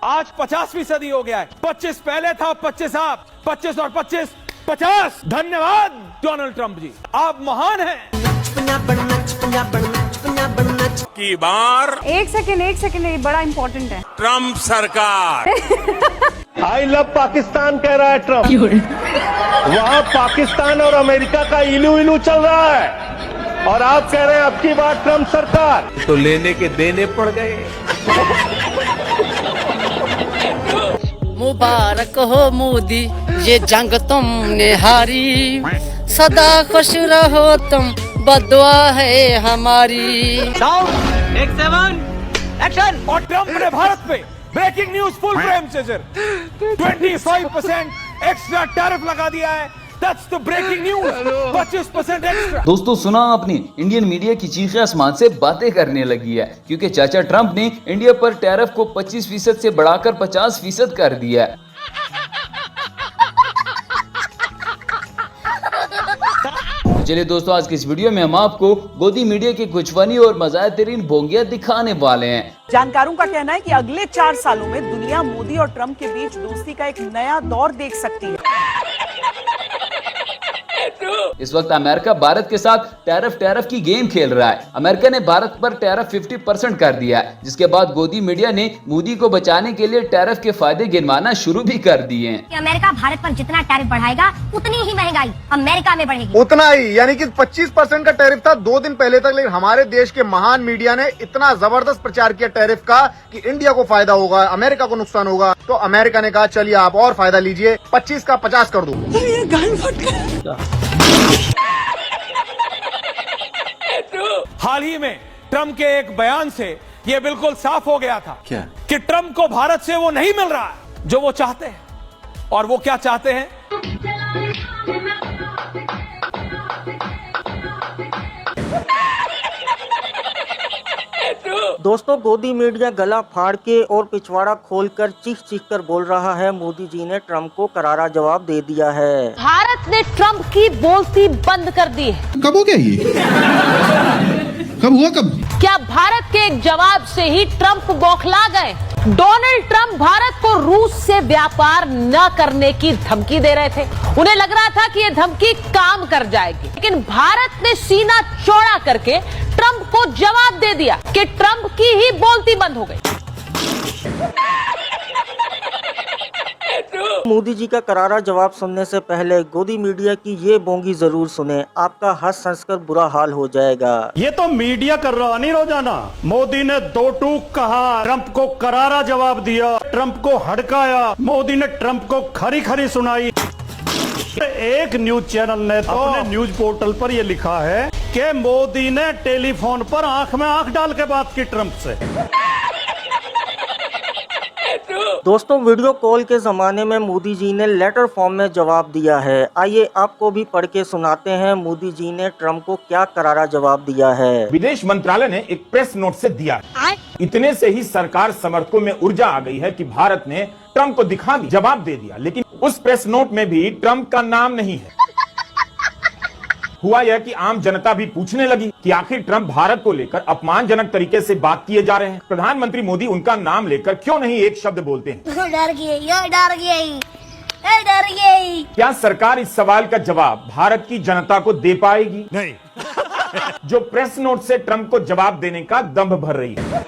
आज 50% हो गया है। 25 पहले था, 25 आप, 25 और 25 50। धन्यवाद डोनाल्ड ट्रंप जी, आप महान हैं। की बार एक सेकंड, ये बड़ा इंपॉर्टेंट है। ट्रंप सरकार आई लव पाकिस्तान कह रहा है ट्रंप। वहां पाकिस्तान और अमेरिका का इलू इलू चल रहा है और आप कह रहे हैं अब की बार ट्रंप सरकार। तो लेने के देने पड़ गए। मुबारक हो मोदी, ये जंग तुमने हारी, सदा खुश रहो तुम, बदुआ है हमारी। एक्शन। और ट्रंप ने भारत पे ब्रेकिंग न्यूज फुल फ्रेम से सर 25% एक्स्ट्रा टैरिफ लगा दिया है। That's the breaking news. 25% extra. दोस्तों सुना आपने, इंडियन मीडिया की चीखें आसमान से बातें करने लगी है क्योंकि चाचा ट्रंप ने इंडिया पर टैरिफ को 25% से बढ़ाकर 50% कर दिया है। चलिए दोस्तों, आज की इस वीडियो में हम आपको गोदी मीडिया के कुछ फनी और मज़ाहिर भोंगिया दिखाने वाले हैं। जानकारों का कहना है कि अगले 4 सालों में दुनिया मोदी और ट्रंप के बीच दोस्ती का एक नया दौर देख सकती है। इस वक्त अमेरिका भारत के साथ टैरिफ की गेम खेल रहा है। अमेरिका ने भारत पर टैरिफ 50% कर दिया है, जिसके बाद गोदी मीडिया ने मोदी को बचाने के लिए टैरिफ के फायदे गिनवाना शुरू भी कर दिए हैं। अमेरिका भारत पर जितना टैरिफ बढ़ाएगा उतनी ही महंगाई अमेरिका में बढ़ेगी। उतना ही, यानी कि 25% का टैरिफ था 2 दिन पहले तक, लेकिन हमारे देश के महान मीडिया ने इतना जबरदस्त प्रचार किया टैरिफ का कि इंडिया को फायदा होगा, अमेरिका को नुकसान होगा। तो अमेरिका ने कहा चलिए आप और फायदा लीजिए, 25 का 50 कर दो। हाल ही में ट्रंप के एक बयान से यह बिल्कुल साफ हो गया था क्या कि ट्रंप को भारत से वो नहीं मिल रहा है जो वो चाहते हैं। और वो क्या चाहते हैं? दोस्तों, गोदी मीडिया गला फाड़ के और पिछवाड़ा खोलकर चीख कर बोल रहा है, मोदी जी ने ट्रंप को करारा जवाब दे दिया है। भारत ने ट्रंप की बोलती बंद कर दी है। कब हो गया ये? कब हुआ कब? क्या भारत के एक जवाब से ही ट्रंप बौखला गए? डोनाल्ड ट्रंप भारत को रूस से व्यापार न करने की धमकी दे रहे थे। उन्हें लग रहा था कि यह धमकी काम कर जाएगी, लेकिन भारत ने सीना चौड़ा करके ट्रंप को जवाब दे दिया कि ट्रंप की ही बोलती बंद हो गई। मोदी जी का करारा जवाब सुनने से पहले गोदी मीडिया की ये बोंगी जरूर सुने, आपका हंस हंसकर बुरा हाल हो जाएगा। ये तो मीडिया कर रहा नहीं रोजाना। मोदी ने 2 टूक कहा, ट्रंप को करारा जवाब दिया, ट्रंप को हड़काया, मोदी ने ट्रंप को खरी खरी सुनाई। एक न्यूज चैनल ने तो अपने न्यूज पोर्टल पर यह लिखा है कि मोदी ने टेलीफोन पर आंख में आंख डाल के बात की ट्रंप से। दोस्तों, वीडियो कॉल के जमाने में मोदी जी ने लेटर फॉर्म में जवाब दिया है। आइए आपको भी पढ़ के सुनाते हैं मोदी जी ने ट्रंप को क्या करारा जवाब दिया है। विदेश मंत्रालय ने एक प्रेस नोट से दिया। इतने से ही सरकार समर्थकों में ऊर्जा आ गई है कि भारत ने ट्रंप को दिखा दी, जवाब दे दिया, लेकिन उस प्रेस नोट में भी ट्रंप का नाम नहीं है। हुआ यह कि आम जनता भी पूछने लगी कि आखिर ट्रंप भारत को लेकर अपमानजनक तरीके से बात किए जा रहे हैं। प्रधानमंत्री मोदी उनका नाम लेकर क्यों नहीं एक शब्द बोलते हैं? डर गई। क्या सरकार इस सवाल का जवाब भारत की जनता को दे पाएगी? नहीं। जो प्रेस नोट से ट्रंप को जवाब देने का दंभ भर रही है।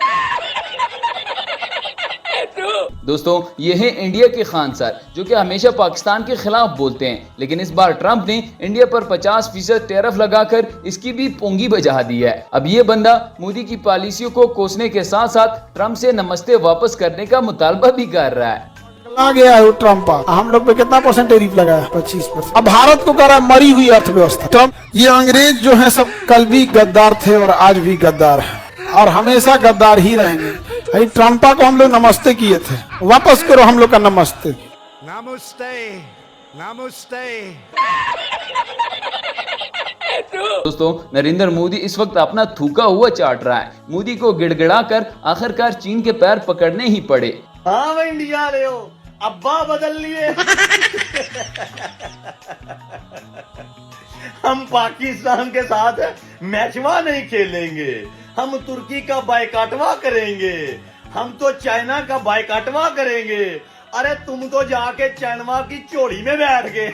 दोस्तों, ये है इंडिया के खान सर, जो कि हमेशा पाकिस्तान के खिलाफ बोलते हैं, लेकिन इस बार ट्रंप ने इंडिया पर 50% टैरिफ लगाकर इसकी भी पोंगी बजा दी है। अब ये बंदा मोदी की पॉलिसियों को कोसने के साथ साथ ट्रंप से नमस्ते वापस करने का मुतालबा भी कर रहा है। आ गया है ट्रंप, हम लोग पे कितना % टैरिफ लगाया? 25%। अब भारत को कह रहा है मरी हुई अर्थव्यवस्था। ट्रंप, ये अंग्रेज जो है सब कल भी गद्दार थे और आज भी गद्दार है और हमेशा गद्दार ही रहेंगे। ट्रंपा को हम लोग नमस्ते किए थे, वापस करो हम लोग का नमस्ते। नमस्ते नमस्ते। दोस्तों, नरेंद्र मोदी इस वक्त अपना थूका हुआ चाट रहा है। मोदी को गिड़गिड़ा कर आखिरकार चीन के पैर पकड़ने ही पड़े। हाँ मैं इंडिया ले हो, अब्बा बदल लिए। हम पाकिस्तान के साथ मैचवा नहीं खेलेंगे, हम तुर्की का बायकाटवा करेंगे, हम तो चाइना का बायकाटवा करेंगे। अरे तुम तो जाके चाइना की चोरी में बैठ गए।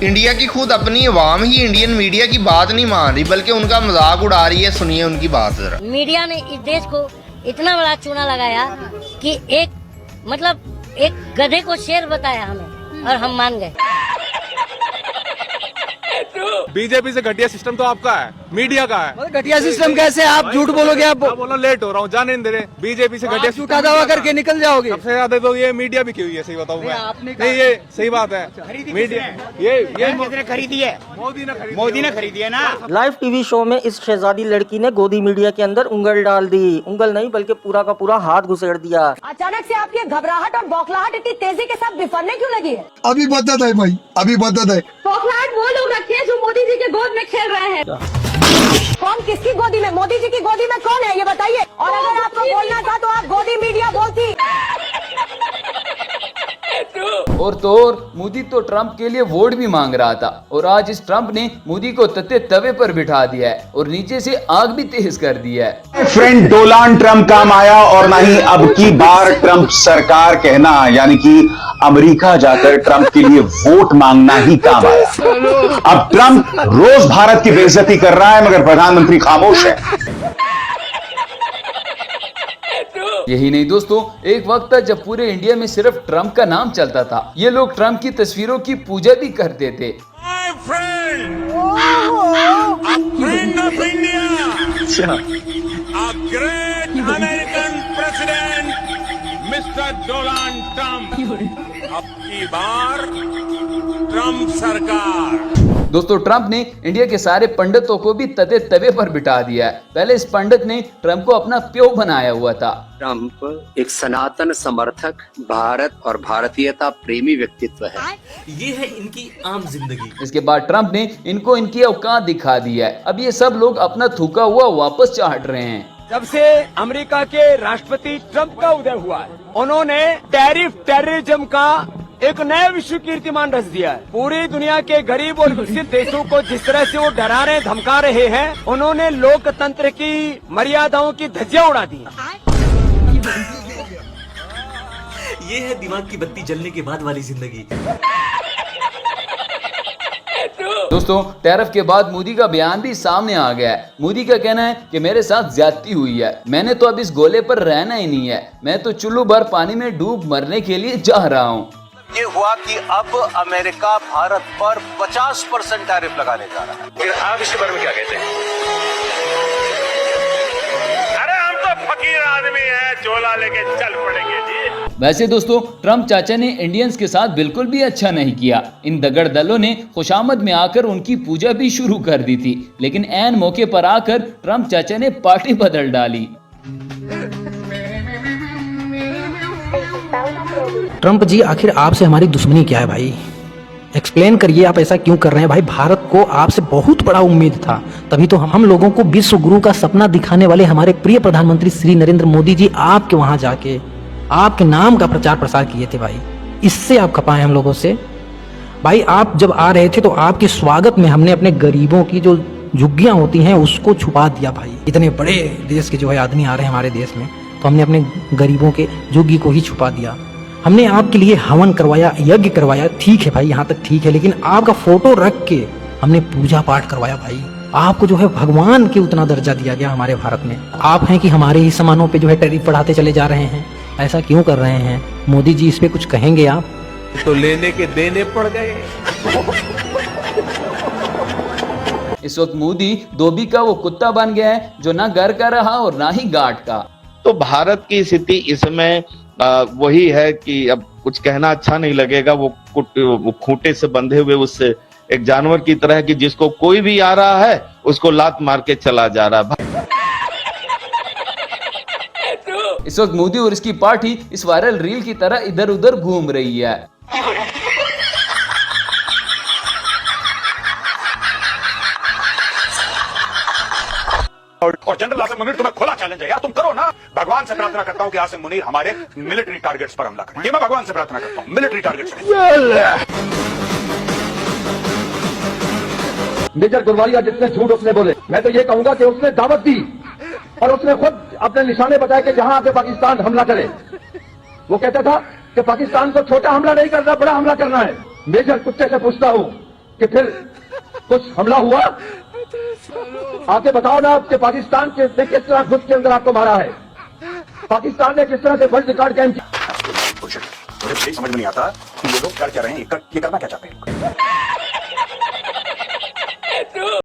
इंडिया की खुद अपनी अवाम ही इंडियन मीडिया की बात नहीं मान रही, बल्कि उनका मजाक उड़ा रही है। सुनिए उनकी बात जरा। मीडिया ने इस देश को इतना बड़ा चूना लगाया कि एक गधे को शेर बताया हमें और हम मान गए। बीजेपी से घटिया सिस्टम तो आपका है, मीडिया का है। घटिया सिस्टम कैसे? आप झूठ बोलोगे? आप बोलो लेट हो रहा हूँ, जाने नहीं दे रहे। बीजेपी से घटिया झूठा दावा करके निकल जाओगे। सबसे ज्यादा तो ये मीडिया भी क्यों है, सही बताऊँ मैं। नहीं ये सही बात है, मीडिया ये किसने खरीदी है? मोदी ने खरीदी है ना। लाइव टीवी शो में इस शहजादी लड़की ने गोदी मीडिया के अंदर उंगल डाल दी। उंगल नहीं बल्कि पूरा का पूरा हाथ घुसेड़ दिया। अचानक से आपकी घबराहट और बौखलाहट इतनी तेजी के साथ बिफरने क्यों लगी है? अभी बदत है भाई, अभी बदत है। बौखलाहट वो लोग रखे हैं जो मोदी जी के गोद में खेल रहे हैं। कौन किसकी गोदी में? मोदी जी की गोदी में कौन है ये बताइए। और अगर आपको बोलना था तो आप गोदी मीडिया बोलती। और तो और मोदी तो ट्रंप के लिए वोट भी मांग रहा था, और आज इस ट्रंप ने मोदी को तते तवे पर बिठा दिया है और नीचे से आग भी तेज कर दिया है। फ्रेंड डोनाल्ड ट्रंप काम आया और ना ही अब की बार ट्रंप सरकार कहना, यानी कि अमेरिका जाकर ट्रंप के लिए वोट मांगना ही काम आया। अब ट्रंप रोज भारत की बेइज्जती कर रहा है मगर प्रधानमंत्री खामोश है। यही नहीं दोस्तों, एक वक्त था जब पूरे इंडिया में सिर्फ ट्रंप का नाम चलता था। ये लोग ट्रंप की तस्वीरों की पूजा भी करते थे। American president mister Donald Trump, अब की बार ट्रंप सरकार। दोस्तों ट्रंप ने इंडिया के सारे पंडितों को भी तते तवे पर बिठा दिया है। पहले इस पंडित ने ट्रंप को अपना प्यो बनाया हुआ था। ट्रंप एक सनातन समर्थक, भारत और भारतीयता प्रेमी व्यक्तित्व है। ये है इनकी आम जिंदगी। इसके बाद ट्रंप ने इनको इनकी औकात दिखा दी है। अब ये सब लोग अपना थूका हुआ वापस चाट रहे हैं। जब से अमेरिका के राष्ट्रपति ट्रंप का उदय हुआ है, उन्होंने टेररिज्म का एक नया विश्व कीर्तिमान रच दिया है। पूरी दुनिया के गरीब और विकसित देशों को जिस तरह से वो डरा रहे, धमका रहे हैं, उन्होंने लोकतंत्र की मर्यादाओं की धज्जियां उड़ा दी। ये है दिमाग की बत्ती जलने के बाद वाली जिंदगी। दोस्तों टैरिफ के बाद मोदी का बयान भी सामने आ गया है। मोदी का कहना है कि मेरे साथ ज्यादती हुई है, मैंने तो अब इस गोले पर रहना ही नहीं है, मैं तो चुल्लू भर पानी में डूब मरने के लिए जा रहा हूँ। ये हुआ कि अब अमेरिका भारत पर 50% टैरिफ लगाने जा रहा है। फिर आप इसके बारे में क्या कहते हैं? अरे हम तो फकीर आदमी हैं, झोला लेके चल पड़ेंगे जी। वैसे दोस्तों ट्रंप चाचा ने इंडियंस के साथ बिल्कुल भी अच्छा नहीं किया। इन दगड़ दलों ने खुशामद में आकर उनकी पूजा भी शुरू कर दी थी, लेकिन ऐन मौके पर आकर ट्रंप चाचा ने पार्टी बदल डाली। ट्रंप जी आखिर आपसे हमारी दुश्मनी क्या है भाई? एक्सप्लेन करिए, आप ऐसा क्यों कर रहे हैं भाई? भारत को आपसे बहुत बड़ा उम्मीद था, तभी तो हम लोगों को विश्व गुरु का सपना दिखाने वाले हमारे प्रिय प्रधानमंत्री श्री नरेंद्र मोदी जी आपके वहां जाके आपके नाम का प्रचार प्रसार किए थे भाई। इससे आप खपाए हम लोगों से भाई। आप जब आ रहे थे तो आपके स्वागत में हमने अपने गरीबों की जो झुग्गियां होती हैं उसको छुपा दिया भाई। इतने बड़े देश के जो है आदमी आ रहे हैं हमारे देश में, तो हमने अपने गरीबों के झुग्गी को ही छुपा दिया। हमने आपके लिए हवन करवाया, यज्ञ करवाया, ठीक है भाई, यहाँ तक ठीक है, लेकिन आपका फोटो रख के हमने पूजा पाठ करवाया भाई। आपको जो है भगवान के उतना दर्जा दिया गया हमारे भारत में। आप हैं कि हमारे ही सामानों पे जो है टैरिफ बढ़ाते चले जा रहे हैं। ऐसा क्यों कर रहे हैं मोदी जी? इस पे कुछ कहेंगे आप? तो लेने के देने पड़ गए। इस वक्त मोदी धोबी का वो कुत्ता बन गया है जो ना घर का रहा और ना ही घाट का। तो भारत की स्थिति इसमें वही है कि अब कुछ कहना अच्छा नहीं लगेगा। वो खूंटे से बंधे हुए उससे एक जानवर की तरह कि जिसको कोई भी आ रहा है उसको लात मार के चला जा रहा है। इस वक्त मोदी और इसकी पार्टी इस वायरल रील की तरह इधर उधर घूम रही है। और जनरल आसिम मुनीर तुम्हें खुला चैलेंज है यार, तुम करो ना। भगवान से प्रार्थना करता हूँ कि आसिम मुनीर हमारे मिलिट्री टारगेट्स पर हमला करें। ये मैं भगवान से प्रार्थना करता हूँ, मिलिट्री टारगेट्स पर। मेजर गुरवालिया जितने झूठ उसने बोले, मैं तो ये कहूंगा कि उसने दावत दी और उसने खुद अपने निशाने बताए कि जहां आके पाकिस्तान हमला करे। वो कहता था कि पाकिस्तान को छोटा हमला नहीं करना, बड़ा हमला करना है। मेजर कुत्ते से पूछता हूं कि फिर कुछ हमला हुआ? आके बताओ ना कि पाकिस्तान के किस तरह खुद के अंदर आपको मारा है, पाकिस्तान ने किस तरह से वर्ल्ड रिकॉर्ड कायम किया। मुझे समझ में नहीं आता कि ये लोग कर क्या रहे हैं, ये करना क्या चाहते हैं।